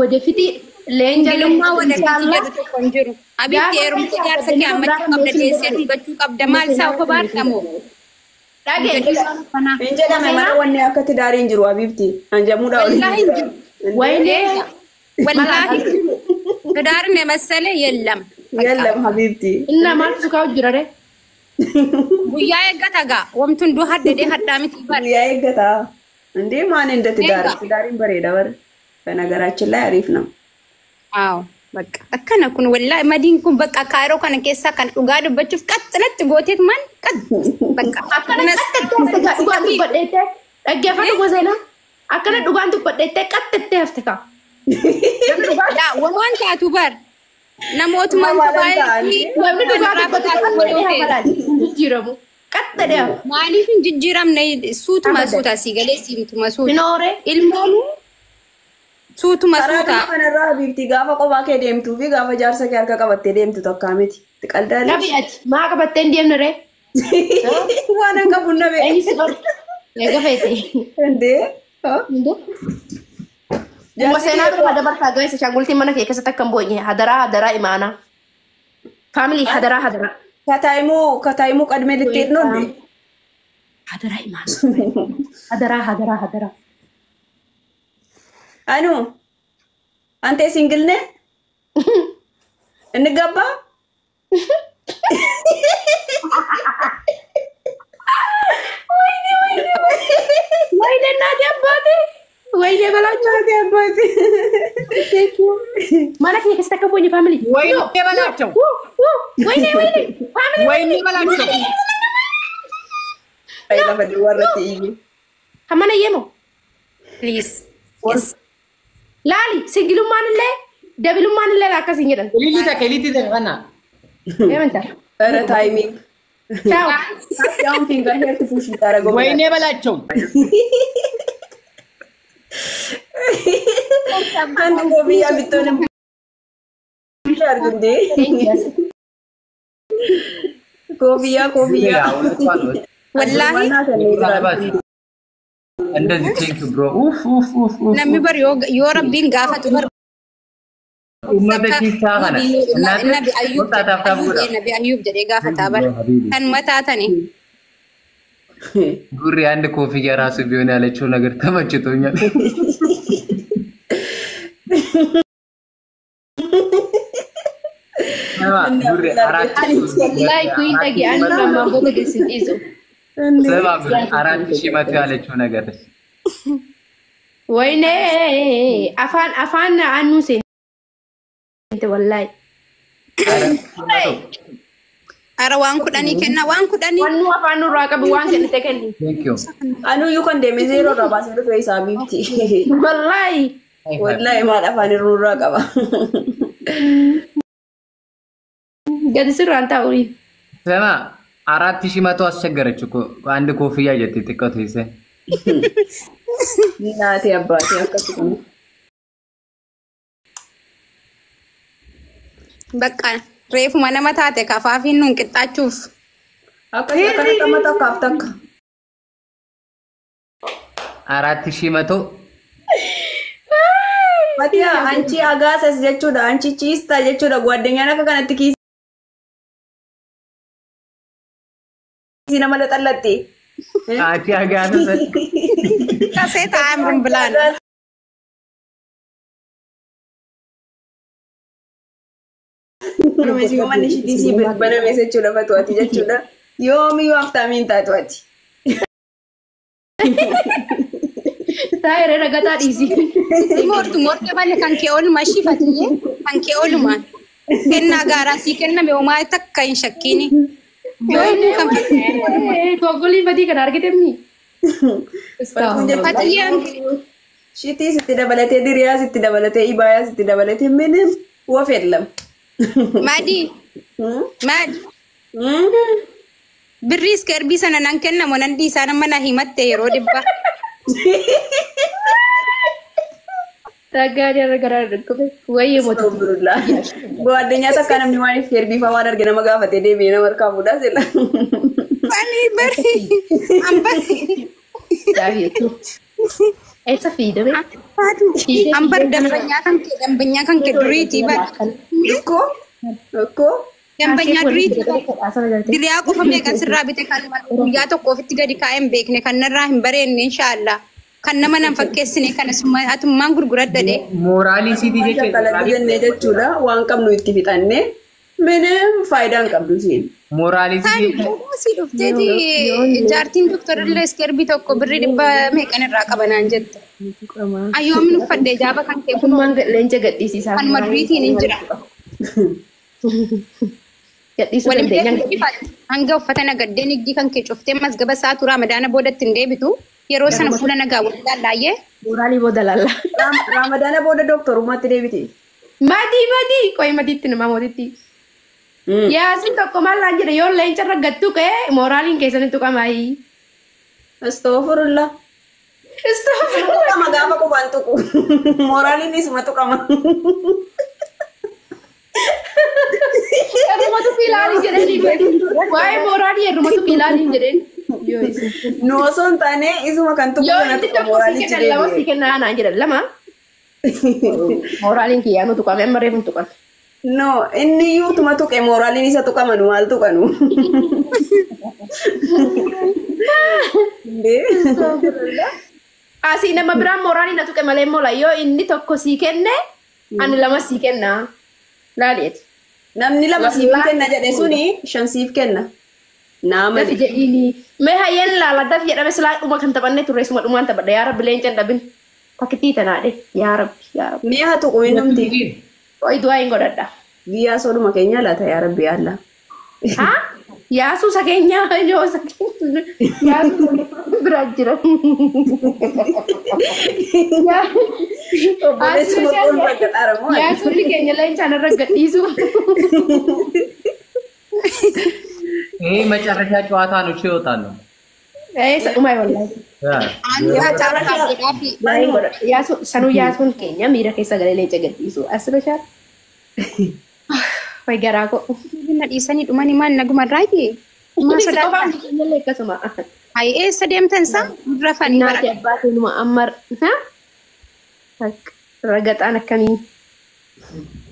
ወደፊት ለእንጀልማ ወደፊት ይጀርቱ ቆንጅሩ አቢት የሩም ጋር ሰኪ አመጣ ቀብደ ደሴት ገቹ ቀብደ ማልሳው ከባርተሞ ዳጌ እንጀላ ማማ ወኔ አከት ዳሪ እንጅሩ አቢብቲ አንጀሙዳ ወይኔ ወላሂ ትዳርን የመሰለ የለም ሀቢብቲ እና ማልሱ ካው ጅራሬ ጉያ የገታጋ ወምቱን ዱ ሀደደ ሀዳሚት ይባል ጉያ የገታ እንዴ ማን እንደ ትዳሪን በሬዳ በር በነገራችን ላይ አሪፍ ነው አዎ በቃ አከነኩን ወላሂ መዲንኩን በቃ ካይሮ ከነ ኬሳ ከነ ኡጋዱ በጭፍ ቀጥለት ጎቴት ማን ቀጥ በቃ አከነስ ዱጋን በደተ አገፈለ ወዘና አከነ ዱጋን በደተ ቀጥተ ያፍተካ ያ ወማን ታቱ በር ነሞት ማን ተባይ ወምን ዱጋን በደተ ጅጅረሙ ቀጥደ ማሊፍን ጅጅራም ነይ ሱት ማሱታ ሲገለ ሲምቱ ማሱት ኖሬ ኢልሞኑ ሱት ማሱታ ከነራ ሀቢብቲ ጋፋ ቆባ ከደምቱ ፊ ጋፋ ጃርሰ ከርካ ቀበቴ ደምቱ ተካሚቲ ትቀልዳለች ነቢያት ማቀበቴ እንዴም ነሬ ዋና ከቡነ በ አይስ በር የገፈቴ እንዴ እንዴ ወሰና በደበር ታጋይስ ሻንጉልቲ ማነከ ከሰተከም ቦኝ ሀደራ ኢማና ፋሚሊ ሀደራ ከታይሙ ቀድሜ ልትሄድ ነው እንዴ ሀደራ ኢማና ሀደራ አኑ አንተ ሲንግል ነህ እንገባ ወይኔ እናቴ አባቴ ወይኔ በላቸው አባቴ ማለት ነው ከስተከቦኝ ፋሚሊ ወይኔ በላቸው ወይኔ ፋሚሊ ወይኔ በላቸው አይላ ፈዲ ወረቲ ከማን የሞ ፕሊዝ ላሊ ሲንግሉ ማንለ ደብሉ ማንለ ላከሲኝደን ሊሊ ተከና የምንታ ኧረ ታይሚንግ ቻው ያውን ፊንገር ሄር ትፑሽ ታረገው ወይኔ በላቸው አንድ ኮቢያ ቢቶንም ሻርግ እንዴ ኮቢያ ወላሂ እንደዚህ ቴንክ ብሮ ነሚበር ዮረቢን ጋፈቱ በር ኡመተ ኪሳና ነቢ አዩብ ጀዴ ጋፈታ በር ከን መታተኒ ጉሪ አንድ ኮፍያ ራሱ ቢሆን ያለችው ነገር ተመችቶኛል ጉሪ አራት ላይ ኩይ ደጊ አንዱ ማንጎ በግስ ይዞ ሰባብ 4000 መቶ ያለችው ነገር ወይኔ አፋን አኑሴ እንት ወላይ አረ ዋንኩ ዳኒ ከና ዋንኩ ዳኒ ወኑ አፋኑ ራቀብ ዋን ከንተ ከኒ ቴንክ ዩ አኑ ዩኮን ደሜ ዜሮ ራባሰ ነው ይሳቢቲ ወላይ ማዳፋን ሩራ ቀባ ገድስር አንታውሪ ሰማ 4000 መቶ አስቸገረች እኮ አንድ ኮፍያ ጀት ተቀጥ ይዘ እናቴ አባቴ አከስኩ በቃ ሬፍ ማነመታተ ካፋፊን ነው እንቅጣችሁፍ አከሰከተመታ ካፍተካ 4000 መቶ ማቲያ አንቺ አጋሰስ ጀቹዳ አንቺ ቺስታ ጀቹዳ ጓደኛ ነከ ከነት ኪስ ሲና መለጠለጤ አቲ አጋሰስ ከሴት አምሩን ብላን ሮሜዚ ወማንሽ ዲሲ በነመሰቹ ለፈቷቲ ጀቹዳ ዮሚ ወፍታሚን ታቷቲ ታይረ ረጋታ ዲሲ ሞርቱ ባለ ካንኬኦል ማሽፋትዬ ካንኬኦል ማን ከና ጋራ ሲከና በውማ ተካይን ሸኪኒ ዮሙ ቶጎሊ በዲ ከዳርገተሚ ፈትያን ሽቲ ስትደበለቴ ድሪያ ስትደበለቴ ኢባያ ስትደበለቴ ምንም ወፍ የለም ማዲ ብሪስ ከርቢ ሰነናን ከና ሞነንዲ ሳነመና ሂመቴ ሮድባ ታጋሪ ረጋራ ደከበ ወይ ሞቶ ብሩላ ጓደኛ ተካነም ኒዋኒስ ከርቢ ፈዋን አርገና መጋፈቴ ደቤና ወርካቡዳ ዘላ አኒ በሪ አምባሲ ዳቪቱ Eessa fiidame? Ambar dambanya kan ke duriti ba. Okko. Dambanya duriti. Diriyaa qofa meeqan sirraa bite kan guyyaa tokko ofitti gadi kaa'een beekne kan narraa hin bareenne inshallah. Kan nama nan fakkeessine kan atummaan gurguradda de. Mooraalii siiti jechuudha waan qabnu itti fixanne ምንም ፋይዳ አንቀብዱ ሲል ሞራሊቲ si dhufteeti jaartiin doktorillee iskerbii tokko birrii dhibba meeqan irraa qaban jette. Ayyoomin uffadde jaaba kan kee kun Kun leenca gadhiisisaa. kan maduriitiin hin jira. Gadhiisuu dandeenya. Hanga uffata nagaddee nigdii kan kee cuftee masgaba isaa turaa madaana boodatti hin deebitu. Yeroo sana fuula nagaa waliin laayyee. Mooraalii booda laalla. ramadana booda doktorummaatti deebiti. Madii qoy madiitti nama mootitti. Yaasin tokko mallaan jedhe yoo leenca irra gattuu ka'ee mooraaliin keessanitti tuqamaayi. Astaghfirullah. Tuqama gaafa qubaan tuqu. Moraaliin isuma tuqama. Yerumatu fiilaalii jedhanii waa'ee mooraalii yerumatu fiilaalii jedheen. Noosoon taane isuma kan tuqu Yoo kana inni tuqa tokko moraalichi si kennan lama si kennaa naan jedhan lama. Moraaliin kiyyaanu tuqame amma reefu tuqan. No, inni iyyuu tuma tuqe moraaliin isa tuqamanu maal tuqanu. Asii nama biraan mooraalii na tuqe malee mola yoo inni tokko si kenne ani lama si kennaa. Laalieti. Namni lama siif kenna jedhe suni shan siif kenna. Nama Dafi jedhiini. Mee hayyeen laala dafi jedhame silaa dhuma kan taphanne turre suma dhumaan taphadha yaa rabbi leenca hin dhabin. Pakkitii tanaadhe yaa rabbi yaa rabbi. mi'a haa tuqu innumti. Qoy du'aa hin godhadha. Biyyaa sooduma keenya laata yaa rabbi Allah. Haa? Yaasuu isa keenya yoo isa keenya. Yaasuu biraa jira. Obboleessi boqqoon bakka xaaramoo. Yaasuu keenya leencaan irra gadhiisu. መጨረሻ ጨዋታ ነው እሺ ይወጣሉ Sadhuma wallahi. Sanuu yaasuun keenya miira keessa galee leenca gadhiisu. As bashaa. Way garaa koo. Na dhiisanii dhumanii maal naguma irraayi. Kunis qofaan keenyallee akkasuma. Hayi eessa deemtan isaa rafanii Naati abbaatiin numa ammar. Ragaxaan akkamii.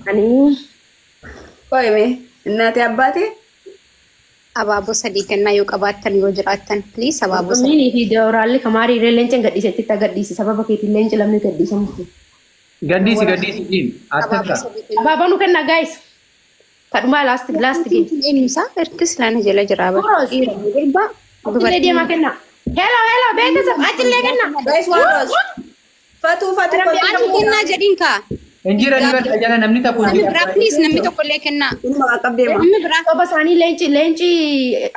Ani. Qoyme እናቴ አባቴ abaaboo sadii kennaa yoo qabaattan yoo jiraattan please abaaboo sadii. Kunii fi daawuraallee kamaarii irree leencaan gadhiisetti itti gadhiisi sababa keetiin leenci lamni gadhiisamu. ገዲሲ ጂን አተካ Abaabaa nu kennaa gaayis. Kadhumaa laastikii. Eenyusaa erkis laana jala jiraaba. Dhiirbaa Achillee deemaa kennaa. Hello beekasa achillee kennaa. ጋይስ ዋሮስ ፈቱ ፈቱ Ani kennaa jedhiin kaa. እንጂራ ዲበር ጀና ነምኒ ተኮ Namni biraa please namni tokkollee kennaa. Ilma qaqqabdeema. Namni biraa Qoba isaanii leenci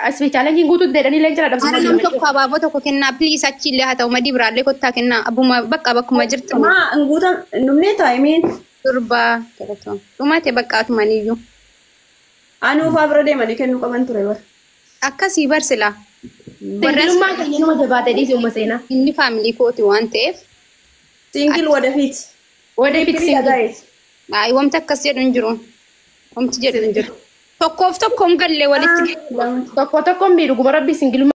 asfiichaaleen guutuutti jedhanii leenci ani nam tokko abaaboo tokko kennaa please achillee haa ta'u madii biraallee kottaa kennaa abbuma bakka bakkuma jirtu. Ma nguuta numne taayimiin Durbaa jedhatu. Dhumaate bakkaatumaaniyyuu. anuuf abra deemanii kennuu qaban ture bara. Akkasii barsilaa. Singilummaan keenya nama jabaatee dhiisuu uma seenaa. Inni faamilii kooti waan ta'eef. Singil wadafiit. Wadee biksii. Guys. Ay wamti akkas jedhu hin jiru. Wamti jedhu hin jiru. Tokkoof tokkoon gallee walitti. Tokko tokkoon miidhuguma rabbi singilummaa.